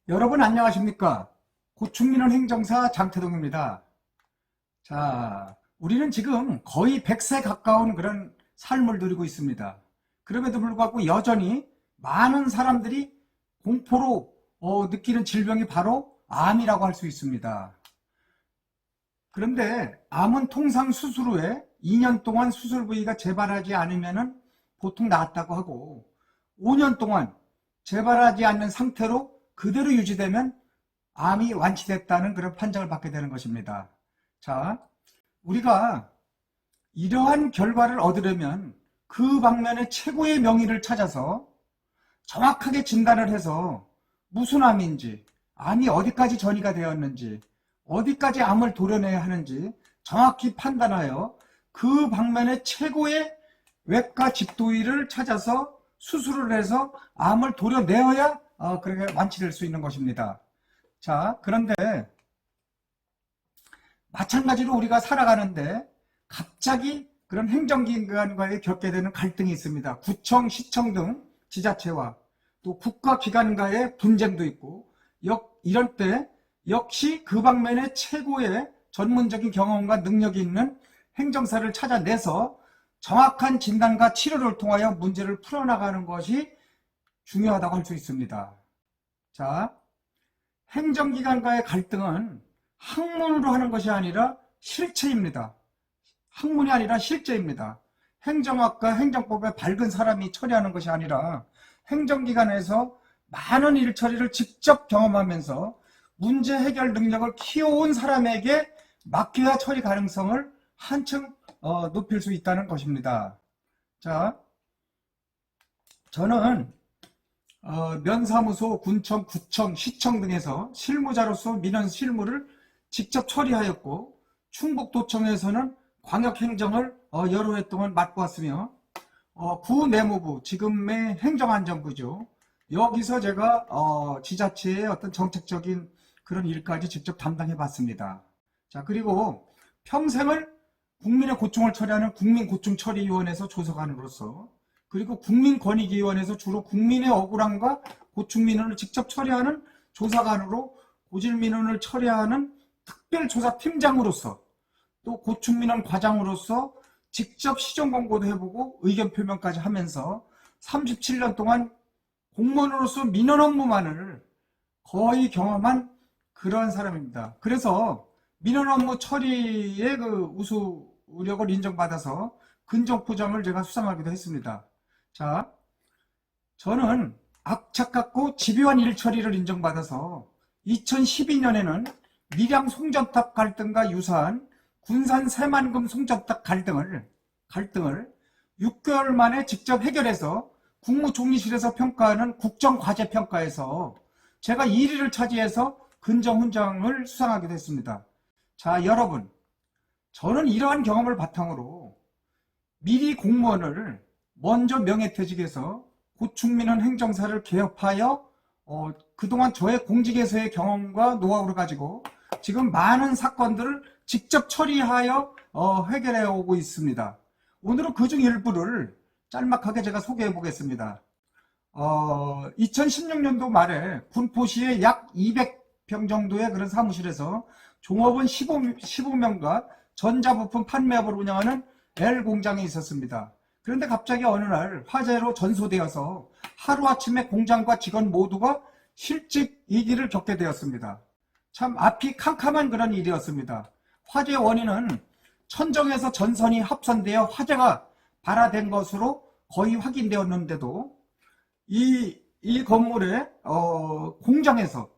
여러분 안녕하십니까? 고충민원 행정사 장태동입니다. 자, 우리는 지금 거의 100세 가까운 그런 삶을 누리고 있습니다. 그럼에도 불구하고 여전히 많은 사람들이 공포로 느끼는 질병이 바로 암이라고 할 수 있습니다. 그런데 암은 통상 수술 후에 2년 동안 수술 부위가 재발하지 않으면 보통 낫다고 하고 5년 동안 재발하지 않는 상태로 그대로 유지되면 암이 완치됐다는 그런 판정을 받게 되는 것입니다. 자, 우리가 이러한 결과를 얻으려면 그 방면의 최고의 명의를 찾아서 정확하게 진단을 해서 무슨 암인지, 암이 어디까지 전이가 되었는지, 어디까지 암을 도려내야 하는지 정확히 판단하여 그 방면의 최고의 외과 집도의를 찾아서 수술을 해서 암을 도려내어야 그렇게 완치될 수 있는 것입니다. 자, 그런데 마찬가지로 우리가 살아가는데 갑자기 그런 행정기관과의 겪게 되는 갈등이 있습니다. 구청, 시청 등 지자체와 또 국가기관과의 분쟁도 있고 이럴 때 역시 그 방면의 최고의 전문적인 경험과 능력이 있는 행정사를 찾아내서 정확한 진단과 치료를 통하여 문제를 풀어나가는 것이 중요하다고 할 수 있습니다. 자, 행정기관과의 갈등은 학문으로 하는 것이 아니라 실체입니다. 학문이 아니라 실제입니다. 행정학과 행정법에 밝은 사람이 처리하는 것이 아니라 행정기관에서 많은 일처리를 직접 경험하면서 문제 해결 능력을 키워온 사람에게 맡겨야 처리 가능성을 한층 높일 수 있다는 것입니다. 자, 저는 면사무소, 군청, 구청, 시청 등에서 실무자로서 민원 실무를 직접 처리하였고 충북도청에서는 광역행정을 여러 해 동안 맡고왔으며 구내무부, 지금의 행정안전부죠. 여기서 제가 지자체의 어떤 정책적인 그런 일까지 직접 담당해봤습니다. 자, 그리고 평생을 국민의 고충을 처리하는 국민고충처리위원회에서 조사관으로서 그리고 국민권익위원회에서 주로 국민의 억울함과 고충민원을 직접 처리하는 조사관으로 고질민원을 처리하는 특별조사팀장으로서 또 고충민원 과장으로서 직접 시정공고도 해보고 의견 표명까지 하면서 37년 동안 공무원으로서 민원 업무만을 거의 경험한 그런 사람입니다. 그래서 민원 업무 처리의 그 우수력을 인정받아서 근정포장을 제가 수상하기도 했습니다. 자, 저는 악착같고 집요한 일처리를 인정받아서 2012년에는 밀양 송전탑 갈등과 유사한 군산 새만금 송전탑 갈등을 6개월 만에 직접 해결해서 국무총리실에서 평가하는 국정과제평가에서 제가 1위를 차지해서 근정훈장을 수상하게 됐습니다. 자, 여러분, 저는 이러한 경험을 바탕으로 미리 공무원을 먼저 명예퇴직해서 고충민원 행정사를 개업하여 그동안 저의 공직에서의 경험과 노하우를 가지고 지금 많은 사건들을 직접 처리하여 해결해 오고 있습니다. 오늘은 그중 일부를 짤막하게 제가 소개해 보겠습니다. 2016년도 말에 군포시에 약 200평 정도의 그런 사무실에서 종업원 15명과 전자부품 판매업을 운영하는 L공장이 있었습니다. 그런데 갑자기 어느 날 화재로 전소되어서 하루아침에 공장과 직원 모두가 실직 위기를 겪게 되었습니다. 참 앞이 캄캄한 그런 일이었습니다. 화재 원인은 천정에서 전선이 합선되어 화재가 발화된 것으로 거의 확인되었는데도 이 건물의 공장에서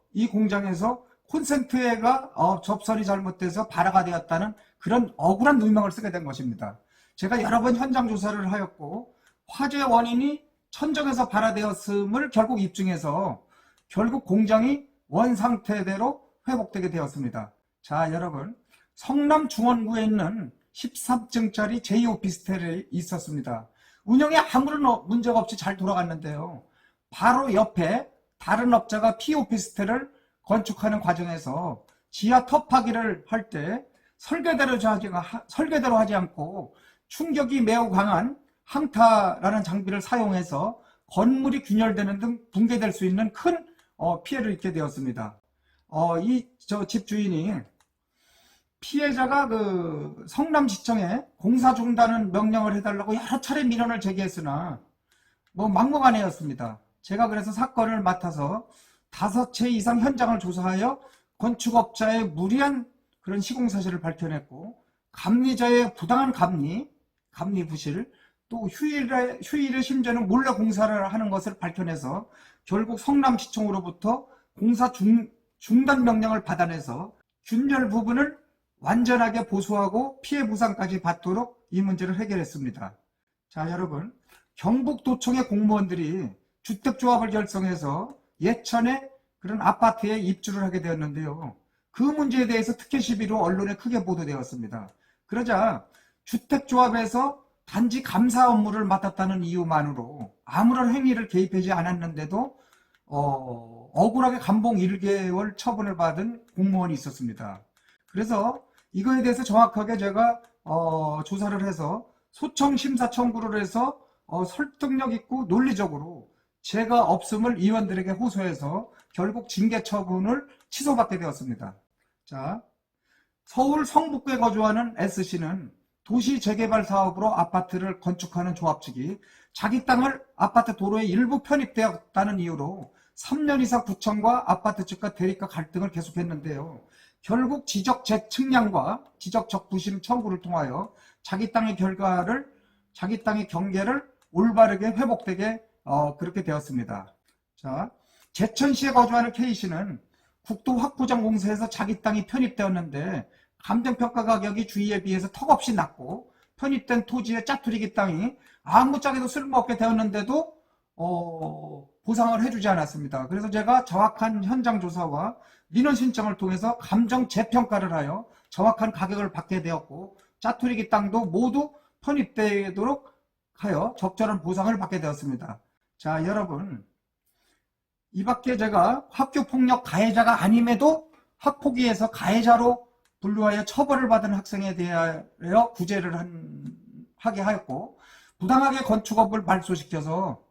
콘센트가 접선이 잘못돼서 발화가 되었다는 그런 억울한 누명을 쓰게 된 것입니다. 제가 여러 번 현장 조사를 하였고 화재 원인이 천정에서 발화되었음을 결국 입증해서 결국 공장이 원상태대로 회복되게 되었습니다. 자, 여러분, 성남 중원구에 있는 13층짜리 제2오피스텔이 있었습니다. 운영에 아무런 문제가 없이 잘 돌아갔는데요. 바로 옆에 다른 업자가 P오피스텔을 건축하는 과정에서 지하 터파기를 할 때 설계대로 하지 않고 충격이 매우 강한 항타라는 장비를 사용해서 건물이 균열되는 등 붕괴될 수 있는 큰 피해를 입게 되었습니다. 이 집 주인이 피해자가 그 성남시청에 공사 중단은 명령을 해달라고 여러 차례 민원을 제기했으나 뭐 막무가내였습니다. 제가 그래서 사건을 맡아서 5채 이상 현장을 조사하여 건축업자의 무리한 그런 시공사실을 밝혀냈고, 감리자의 부당한 감리 부실, 또 휴일에 심지어는 몰래 공사를 하는 것을 밝혀내서 결국 성남시청으로부터 공사 중단 명령을 받아내서 균열 부분을 완전하게 보수하고 피해 보상까지 받도록 이 문제를 해결했습니다. 자, 여러분, 경북도청의 공무원들이 주택조합을 결성해서 예천에 그런 아파트에 입주를 하게 되었는데요. 그 문제에 대해서 특혜 시비로 언론에 크게 보도되었습니다. 그러자 주택조합에서 단지 감사 업무를 맡았다는 이유만으로 아무런 행위를 개입하지 않았는데도 억울하게 감봉 1개월 처분을 받은 공무원이 있었습니다. 그래서 이거에 대해서 정확하게 제가 조사를 해서 소청 심사 청구를 해서 설득력 있고 논리적으로 죄가 없음을 의원들에게 호소해서 결국 징계 처분을 취소받게 되었습니다. 자, 서울 성북구에 거주하는 S씨는 도시 재개발 사업으로 아파트를 건축하는 조합 측이 자기 땅을 아파트 도로에 일부 편입되었다는 이유로 3년 이상 구청과 아파트 측과 대립과 갈등을 계속했는데요. 결국 지적 재측량과 지적 적부심 청구를 통하여 자기 땅의 경계를 올바르게 회복되게 그렇게 되었습니다. 자, 제천시에 거주하는 K씨는 국도 확보장 공사에서 자기 땅이 편입되었는데 감정평가 가격이 주위에 비해서 턱없이 낮고 편입된 토지의 짜투리기 땅이 아무짝에도 쓸모없게 되었는데도 보상을 해주지 않았습니다. 그래서 제가 정확한 현장 조사와 민원 신청을 통해서 감정 재평가를 하여 정확한 가격을 받게 되었고, 짜투리기 땅도 모두 편입되도록 하여 적절한 보상을 받게 되었습니다. 자, 여러분, 이 밖에 제가 학교폭력 가해자가 아님에도 학폭위에서 가해자로 분류하여 처벌을 받은 학생에 대하여 구제를 하게 하였고, 부당하게 건축업을 말소시켜서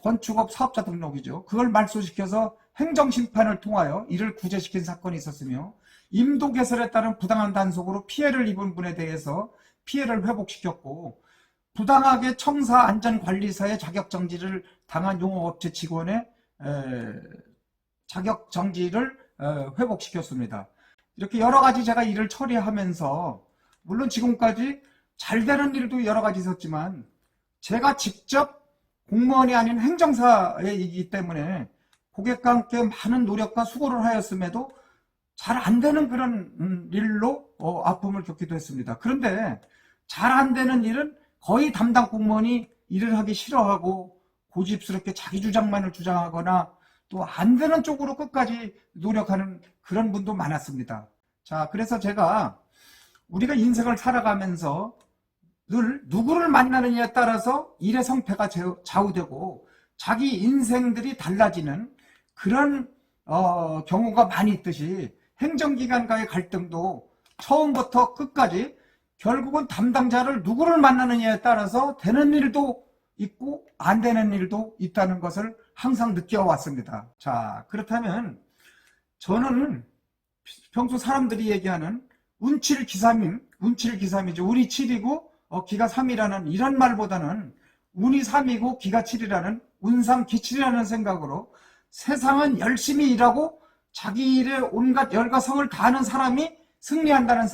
건축업 사업자 등록이죠. 그걸 말소시켜서 행정심판을 통하여 이를 구제시킨 사건이 있었으며, 임도 개설에 따른 부당한 단속으로 피해를 입은 분에 대해서 피해를 회복시켰고, 부당하게 청사 안전관리사의 자격정지를 당한 용역업체 직원의 자격정지를 회복시켰습니다. 이렇게 여러가지 제가 일을 처리하면서, 물론 지금까지 잘 되는 일도 여러가지 있었지만 제가 직접 공무원이 아닌 행정사이기 때문에 고객과 함께 많은 노력과 수고를 하였음에도 잘 안 되는 그런 일로 아픔을 겪기도 했습니다. 그런데 잘 안 되는 일은 거의 담당 공무원이 일을 하기 싫어하고 고집스럽게 자기 주장만을 주장하거나 또 안 되는 쪽으로 끝까지 노력하는 그런 분도 많았습니다. 자, 그래서 제가 우리가 인생을 살아가면서 늘 누구를 만나느냐에 따라서 일의 성패가 좌우되고 자기 인생들이 달라지는 그런 경우가 많이 있듯이, 행정기관과의 갈등도 처음부터 끝까지 결국은 담당자를 누구를 만나느냐에 따라서 되는 일도 있고 안 되는 일도 있다는 것을 항상 느껴왔습니다. 자, 그렇다면 저는 평소 사람들이 얘기하는 운칠기삼이죠. 운이 7이고 기가 3이라는 이런 말보다는 운이 3이고 기가 7이라는 운삼기칠이라는 생각으로 세상은 열심히 일하고 자기 일에 온갖 열과 성을 다하는 사람이 승리한다는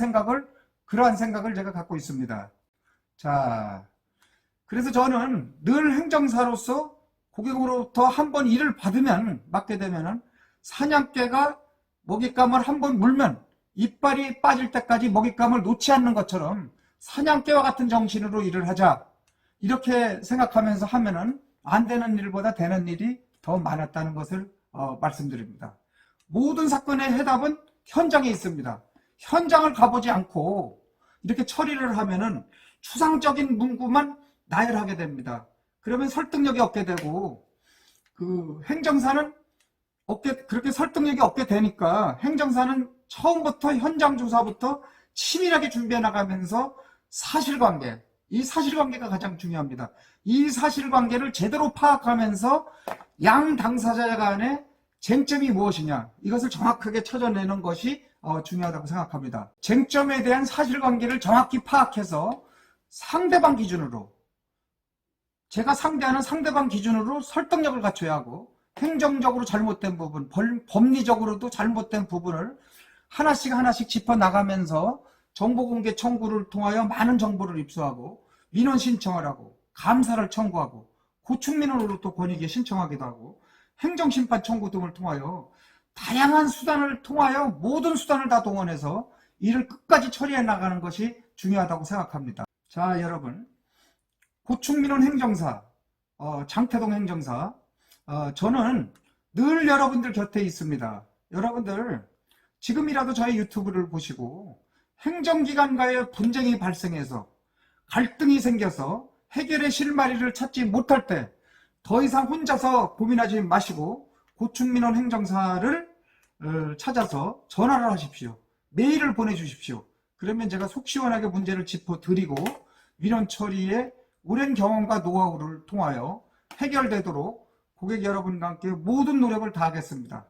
그러한 생각을 제가 갖고 있습니다. 자, 그래서 저는 늘 행정사로서 고객으로부터 한번 일을 맡게 되면 사냥개가 먹잇감을 한번 물면 이빨이 빠질 때까지 먹잇감을 놓지 않는 것처럼 사냥개와 같은 정신으로 일을 하자, 이렇게 생각하면서 하면은 안 되는 일보다 되는 일이 더 많았다는 것을 말씀드립니다. 모든 사건의 해답은 현장에 있습니다. 현장을 가보지 않고 이렇게 처리를 하면은 추상적인 문구만 나열하게 됩니다. 그러면 설득력이 없게 되고, 그 행정사는 그렇게 설득력이 없게 되니까 행정사는 처음부터 현장 조사부터 치밀하게 준비해 나가면서 이 사실관계가 가장 중요합니다. 이 사실관계를 제대로 파악하면서 양 당사자 간의 쟁점이 무엇이냐, 이것을 정확하게 찾아내는 것이 중요하다고 생각합니다. 쟁점에 대한 사실관계를 정확히 파악해서 상대방 기준으로, 제가 상대하는 상대방 기준으로 설득력을 갖춰야 하고, 행정적으로 잘못된 부분, 법리적으로도 잘못된 부분을 하나씩 짚어나가면서 정보공개 청구를 통하여 많은 정보를 입수하고, 민원 신청을 하고, 감사를 청구하고, 고충민원으로 또 권익위 신청하기도 하고, 행정심판 청구 등을 통하여 다양한 수단을 통하여 모든 수단을 다 동원해서 이를 끝까지 처리해 나가는 것이 중요하다고 생각합니다. 자, 여러분, 고충민원 행정사, 장태동 행정사, 저는 늘 여러분들 곁에 있습니다. 여러분들 지금이라도 저희 유튜브를 보시고 행정기관과의 분쟁이 발생해서 갈등이 생겨서 해결의 실마리를 찾지 못할 때 더 이상 혼자서 고민하지 마시고 고충민원 행정사를 찾아서 전화를 하십시오. 메일을 보내주십시오. 그러면 제가 속 시원하게 문제를 짚어드리고 민원 처리에 오랜 경험과 노하우를 통하여 해결되도록 고객 여러분과 함께 모든 노력을 다하겠습니다.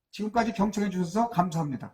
지금까지 경청해 주셔서 감사합니다.